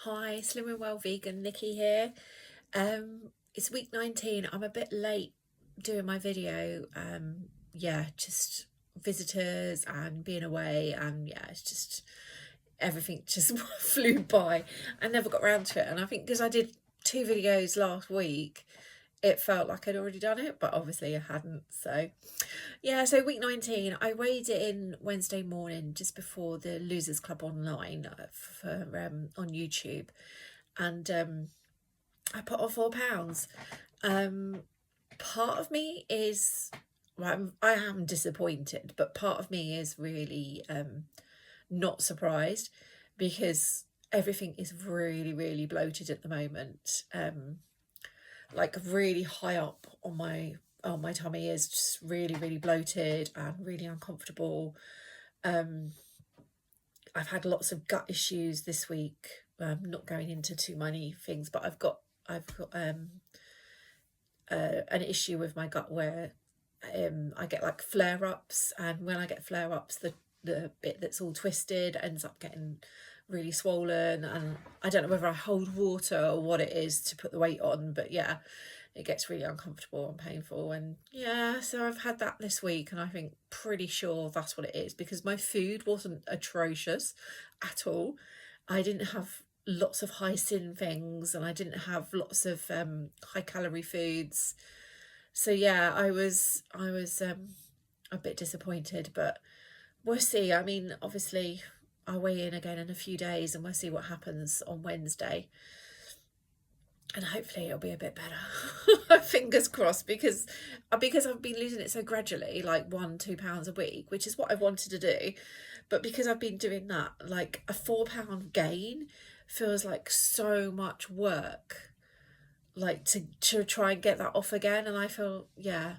Hi, Slim and Well Vegan, Nikki here. It's week 19. I'm a bit late doing my video. Yeah, just visitors and being away, and yeah, it's just everything just flew by. I never got around to it, and I think because I did 2 videos last week, it felt like I'd already done it, but obviously I hadn't. So yeah, so week 19, I weighed it in Wednesday morning just before the Losers Club online for on YouTube, and I put on 4 pounds. Part of me is, well, I am disappointed, but part of me is really not surprised because everything is really, really bloated at the moment. Like really high up on my tummy is just really, really bloated and really uncomfortable. I've had lots of gut issues this week. Not going into too many things, but I've got an issue with my gut where I get like flare-ups, and when I get flare-ups, the bit that's all twisted ends up getting really swollen, and I don't know whether I hold water or what it is to put the weight on, but yeah, it gets really uncomfortable and painful. And yeah, so I've had that this week, and I think pretty sure that's what it is, because my food wasn't atrocious at all. I didn't have lots of high sin things, and I didn't have lots of high calorie foods. So yeah, I was a bit disappointed, but we'll see. I mean, obviously I'll weigh in again in a few days, and we'll see what happens on Wednesday, and hopefully it'll be a bit better. Fingers crossed, because I've been losing it so gradually, like 1-2 pounds a week, which is what I wanted to do, but because I've been doing that, like a 4 pound gain feels like so much work, like to try and get that off again. And I feel, yeah,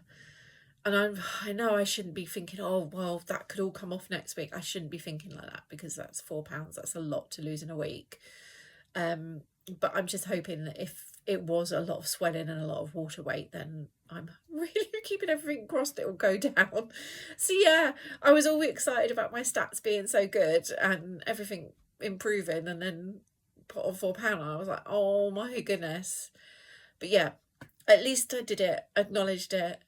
and I know I shouldn't be thinking, oh well, that could all come off next week. I shouldn't be thinking like that, because that's 4 pounds, that's a lot to lose in a week. But I'm just hoping that if it was a lot of swelling and a lot of water weight, then I'm really keeping everything crossed it will go down. So yeah, I was all excited about my stats being so good and everything improving, and then put on 4 pound, and I was like, oh my goodness. But yeah, at least I did it, acknowledged it,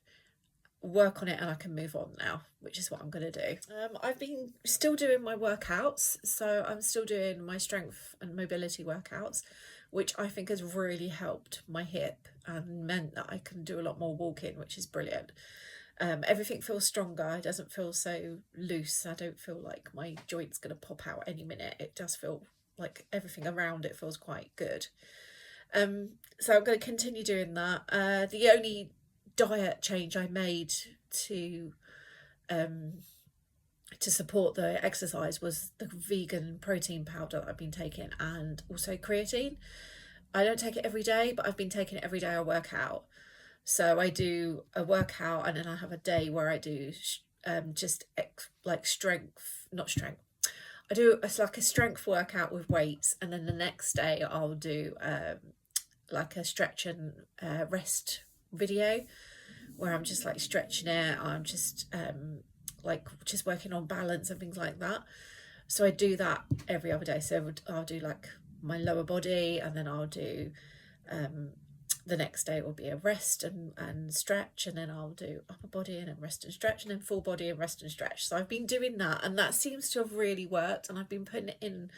work on it, and I can move on now, which is what I'm going to do. I've been still doing my workouts, so I'm still doing my strength and mobility workouts, which I think has really helped my hip and meant that I can do a lot more walking, which is brilliant. Everything feels stronger. It doesn't feel so loose. I don't feel like my joint's going to pop out any minute. It does feel like everything around it feels quite good. So I'm going to continue doing that. The only diet change I made to support the exercise was the vegan protein powder that I've been taking, and also creatine. I don't take it every day, but I've been taking it every day I work out. So I do a workout, and then I have a day where I do just like strength, not strength. I do like a strength workout with weights, and then the next day I'll do like a stretch and rest video where I'm just like stretching it. I'm just like just working on balance and things like that. So I do that every other day. So I'll do like my lower body, and then I'll do the next day will be a rest and stretch, and then I'll do upper body and then rest and stretch, and then full body and rest and stretch. So I've been doing that, and that seems to have really worked, and I've been putting it in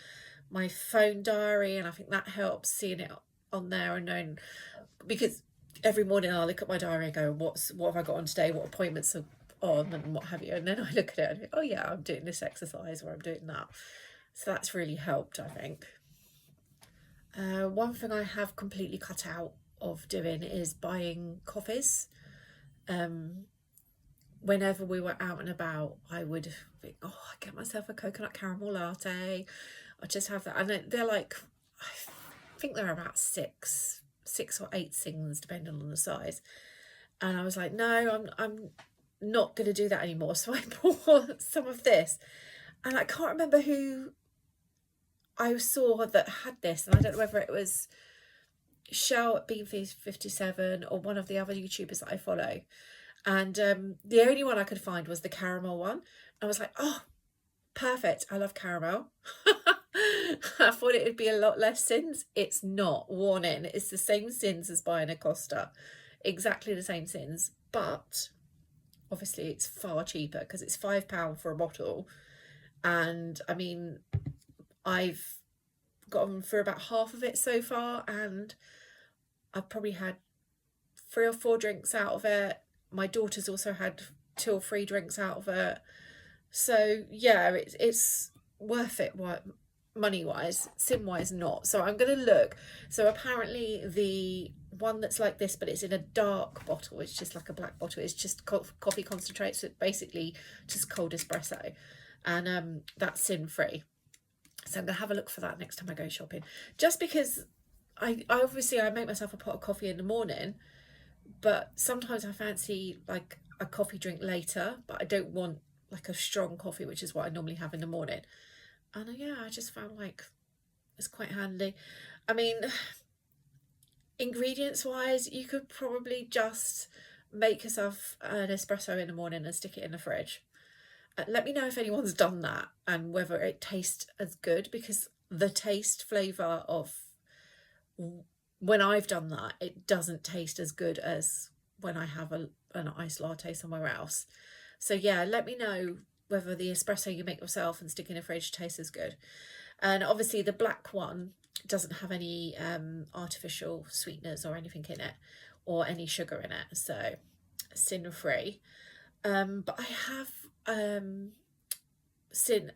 my phone diary, and I think that helps, seeing it on there and knowing, because every morning I look at my diary and go, what have I got on today, what appointments are on, and what have you, and then I look at it and go, oh yeah, I'm doing this exercise or I'm doing that. So that's really helped, I think. One thing I have completely cut out of doing is buying coffees. Whenever we were out and about, I would think, oh, I get myself a coconut caramel latte. I just have that, and they're like, I think they're about six or 8 things depending on the size. And I was like, no, I'm not going to do that anymore. So I bought some of this, and I can't remember who I saw that had this, and I don't know whether it was Shell at Bean57 or one of the other YouTubers that I follow. And the only one I could find was the caramel one. I was like, oh, perfect. I love caramel. I thought it would be a lot less sins. It's not. Warning, it's the same sins as buying a Costa. Exactly the same sins. But obviously it's far cheaper because it's £5 for a bottle. And I mean, I've gotten through about half of it so far, and I've probably had 3 or 4 drinks out of it. My daughter's also had 2 or 3 drinks out of it. So yeah, it's worth it, money wise. Sin wise not. So I'm gonna look. So apparently the one that's like this, but it's in a dark bottle, it's just like a black bottle, it's just coffee concentrate, so it's basically just cold espresso, and that's sin free. So I'm gonna have a look for that next time I go shopping, just because I obviously I make myself a pot of coffee in the morning, but sometimes I fancy like a coffee drink later, but I don't want like a strong coffee, which is what I normally have in the morning. And yeah, I just found like it's quite handy. I mean, ingredients wise, you could probably just make yourself an espresso in the morning and stick it in the fridge. Let me know if anyone's done that and whether it tastes as good, because the taste flavour of when I've done that, it doesn't taste as good as when I have an iced latte somewhere else. So yeah, let me know whether the espresso you make yourself and stick in a fridge tastes as good. And obviously the black one doesn't have any artificial sweeteners or anything in it, or any sugar in it, so sin free. But I have sin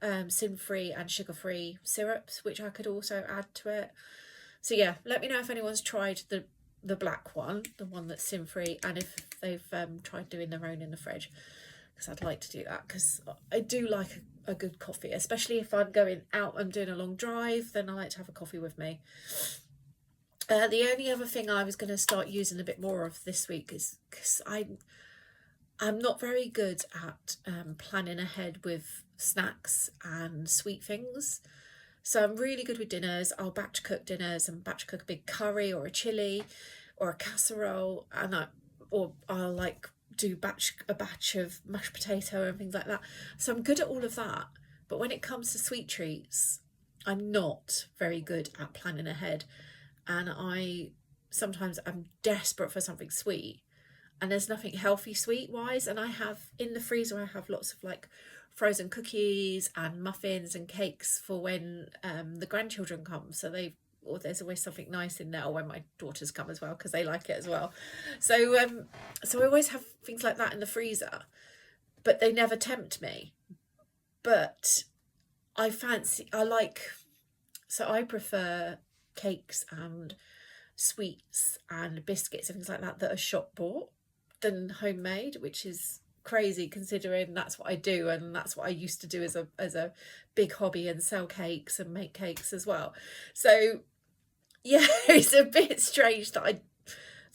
free and sugar free syrups, which I could also add to it. So yeah, let me know if anyone's tried the black one, the one that's sin free, and if they've tried doing their own in the fridge, because I'd like to do that, because I do like a good coffee, especially if I'm going out and doing a long drive, then I like to have a coffee with me. The only other thing I was going to start using a bit more of this week is because I'm not very good at planning ahead with snacks and sweet things. So I'm really good with dinners. I'll batch cook dinners and batch cook a big curry or a chili or a casserole, and I'll like do a batch of mashed potato and things like that. So I'm good at all of that. But when it comes to sweet treats, I'm not very good at planning ahead. And sometimes I'm desperate for something sweet, and there's nothing healthy sweet wise. And I have in the freezer, I have lots of like frozen cookies and muffins and cakes for when the grandchildren come. So there's always something nice in there, or when my daughters come as well, because they like it as well. So I always have things like that in the freezer, but they never tempt me. But I prefer cakes and sweets and biscuits and things like that are shop bought than homemade, which is crazy considering that's what I do, and that's what I used to do as a big hobby, and sell cakes and make cakes as well. So yeah, it's a bit strange that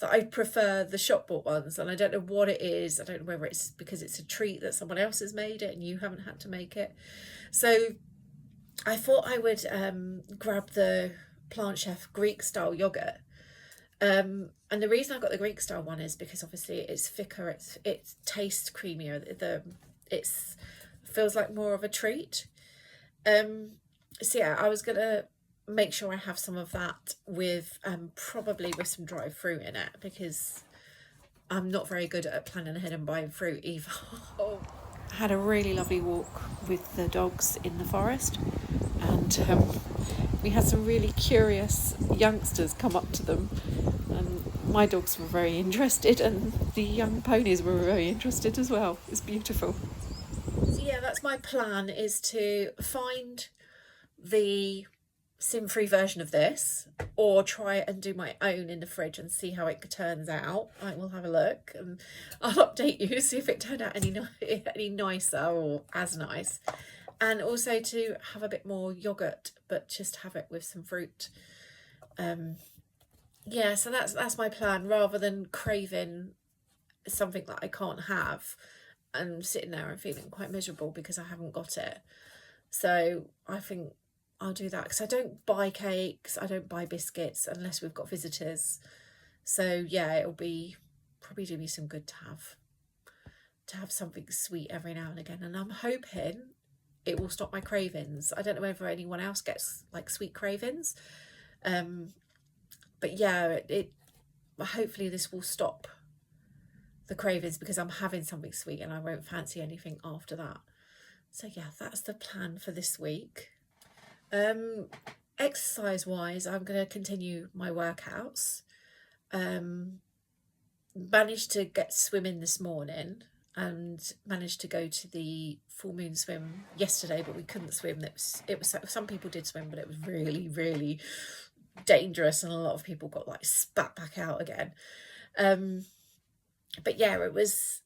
I prefer the shop bought ones, and I don't know what it is. I don't know whether it's because it's a treat that someone else has made it and you haven't had to make it. So I thought I would grab the Plant Chef Greek style yogurt. And the reason I got the Greek style one is because obviously it's thicker, it tastes creamier, it feels like more of a treat. So yeah, I was gonna make sure I have some of that with probably with some dried fruit in it, because I'm not very good at planning ahead and buying fruit either. Had a really lovely walk with the dogs in the forest, and we had some really curious youngsters come up to them, and my dogs were very interested, and the young ponies were very interested as well. It's beautiful. So yeah, that's my plan, is to find the sin-free version of this, or try and do my own in the fridge and see how it turns out. I will have a look and I'll update you, see if it turned out any nicer or as nice. And also to have a bit more yogurt, but just have it with some fruit. Yeah, so that's my plan, rather than craving something that I can't have and sitting there and feeling quite miserable because I haven't got it. So I think I'll do that, because I don't buy cakes, I don't buy biscuits unless we've got visitors. So yeah, it'll probably do me some good to have something sweet every now and again. And I'm hoping it will stop my cravings. I don't know whether anyone else gets like sweet cravings, but yeah, it hopefully this will stop the cravings, because I'm having something sweet and I won't fancy anything after that. So yeah, that's the plan for this week. Exercise wise, I'm going to continue my workouts. Managed to get swimming this morning and managed to go to the full moon swim yesterday, but we couldn't swim. It was some people did swim, but it was really, really dangerous, and a lot of people got like spat back out again. But yeah, it was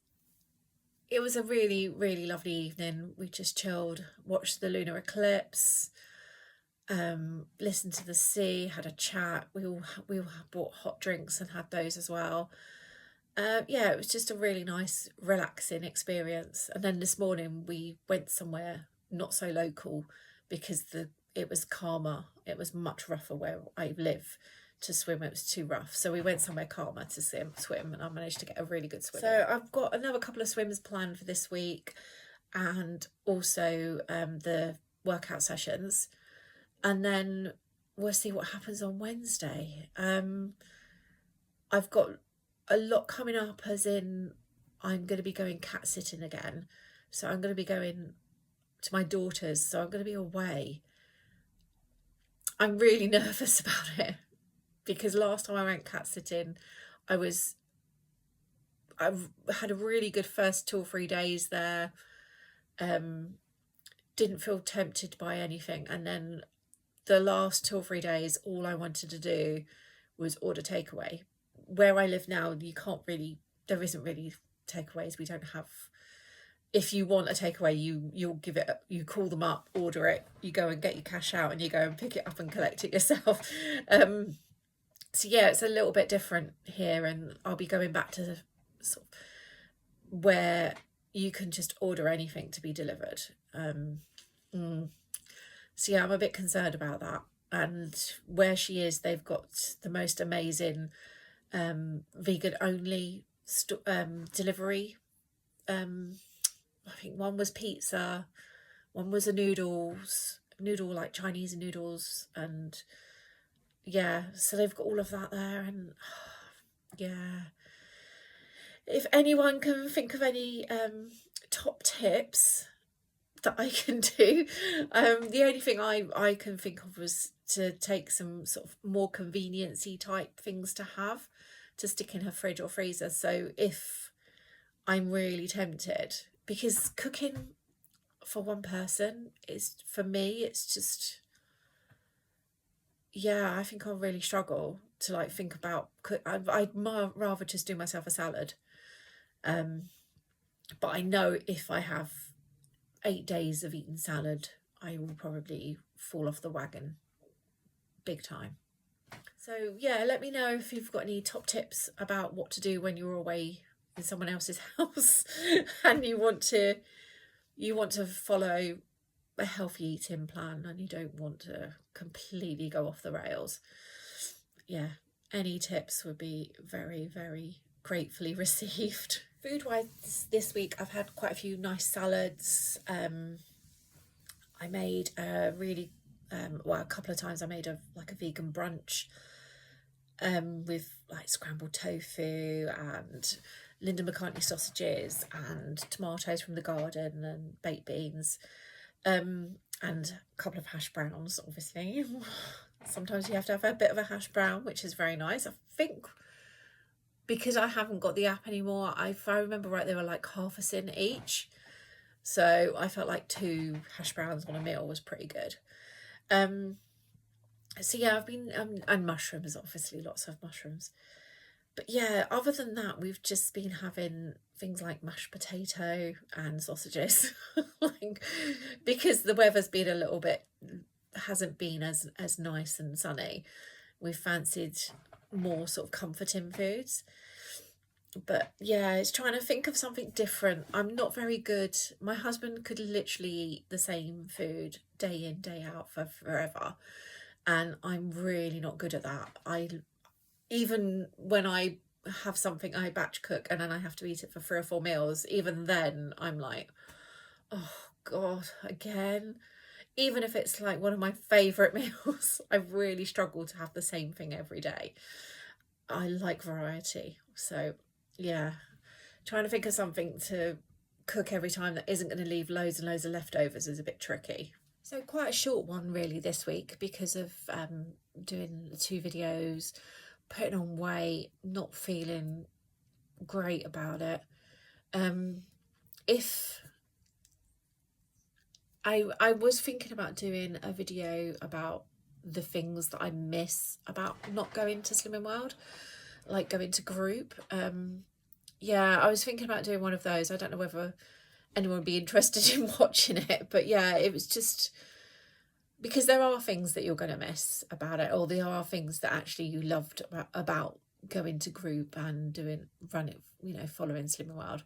a really, really lovely evening. We just chilled, watched the lunar eclipse, listened to the sea, had a chat. We all bought hot drinks and had those as well. Yeah, it was just a really nice, relaxing experience. And then this morning we went somewhere not so local, because it was calmer. It was much rougher where I live to swim. It was too rough. So we went somewhere calmer to swim, and I managed to get a really good swim. So I've got another couple of swims planned for this week, and also the workout sessions. And then we'll see what happens on Wednesday. I've got a lot coming up, as in I'm going to be going cat sitting again. So I'm going to be going to my daughter's. So I'm going to be away. I'm really nervous about it, because last time I went cat sitting, I had a really good first 2 or 3 days there. Didn't feel tempted by anything. And then the last 2 or 3 days, all I wanted to do was order takeaway. Where I live now, there isn't really takeaways. We don't have, if you want a takeaway, you call them up, order it, you go and get your cash out, and you go and pick it up and collect it yourself. So yeah, it's a little bit different here, and I'll be going back to sort of where you can just order anything to be delivered. So yeah, I'm a bit concerned about that. And where she is, they've got the most amazing vegan only delivery. I think one was pizza, one was noodle like Chinese noodles, and yeah, so they've got all of that there. And yeah, if anyone can think of any top tips that I can do, the only thing I can think of was to take some sort of more conveniency type things to have to stick in her fridge or freezer. So if I'm really tempted, because cooking for one person is, for me, it's just, yeah, I think I'll really struggle to like think about I'd rather just do myself a salad. But I know if I have 8 days of eating salad, I will probably fall off the wagon big time. So yeah, let me know if you've got any top tips about what to do when you're away in someone else's house and you want to follow a healthy eating plan and you don't want to completely go off the rails. Yeah, any tips would be very, very gratefully received. Food wise, this week I've had quite a few nice salads. I made a really a couple of times I made a vegan brunch with like scrambled tofu and Linda McCartney sausages and tomatoes from the garden and baked beans, and a couple of hash browns, obviously. Sometimes you have to have a bit of a hash brown, which is very nice. I think because I haven't got the app anymore, if I remember right, they were like half a sin each. So I felt like 2 hash browns on a meal was pretty good. So yeah, I've been, and mushrooms, obviously, lots of mushrooms. But yeah, other than that, we've just been having things like mashed potato and sausages, because the weather's been a little bit, hasn't been as nice and sunny. We've fancied more sort of comforting foods. But yeah, it's trying to think of something different. I'm not very good. My husband could literally eat the same food day in, day out for forever. And I'm really not good at that. Even when I have something I batch cook and then I have to eat it for 3 or 4 meals, even then I'm like, oh God, again, even if it's like one of my favourite meals, I really struggle to have the same thing every day. I like variety. So yeah, trying to think of something to cook every time that isn't going to leave loads and loads of leftovers is a bit tricky. So quite a short one really this week because of doing the 2 videos, putting on weight, not feeling great about it. If I was thinking about doing a video about the things that I miss about not going to Slimming World, like going to group. Yeah, I was thinking about doing one of those. I don't know whether anyone would be interested in watching it, but yeah, it was just because there are things that you're going to miss about it, or there are things that actually you loved about going to group and running, following Slimming World.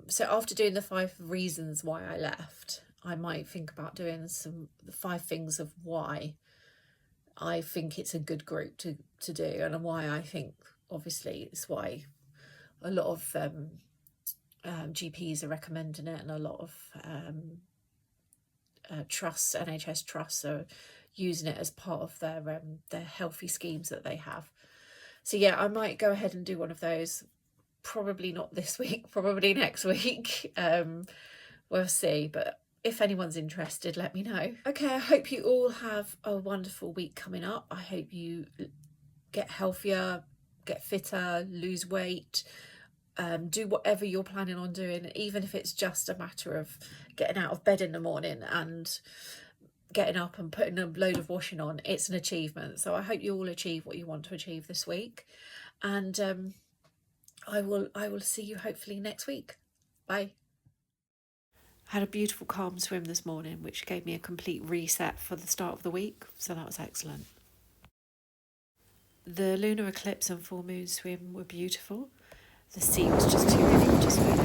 So after doing the 5 reasons why I left, I might think about doing the 5 things of why I think it's a good group to do, and why I think, obviously, it's why a lot of GPs are recommending it, and a lot of trusts, NHS trusts, are using it as part of their healthy schemes that they have. So yeah, I might go ahead and do one of those. Probably not this week, probably next week. We'll see, but if anyone's interested, let me know. Okay, I hope you all have a wonderful week coming up. I hope you get healthier, get fitter, lose weight, do whatever you're planning on doing, even if it's just a matter of getting out of bed in the morning and getting up and putting a load of washing on. It's an achievement. So I hope you all achieve what you want to achieve this week, and I will see you hopefully next week. Bye. Had a beautiful calm swim this morning, which gave me a complete reset for the start of the week, so that was excellent. The lunar eclipse and full moon swim were beautiful. The sea was just too rough to swim in.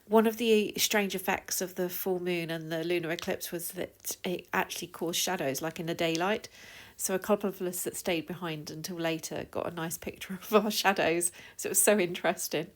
One of the strange effects of the full moon and the lunar eclipse was that it actually caused shadows, like in the daylight. So a couple of us that stayed behind until later got a nice picture of our shadows. So it was so interesting.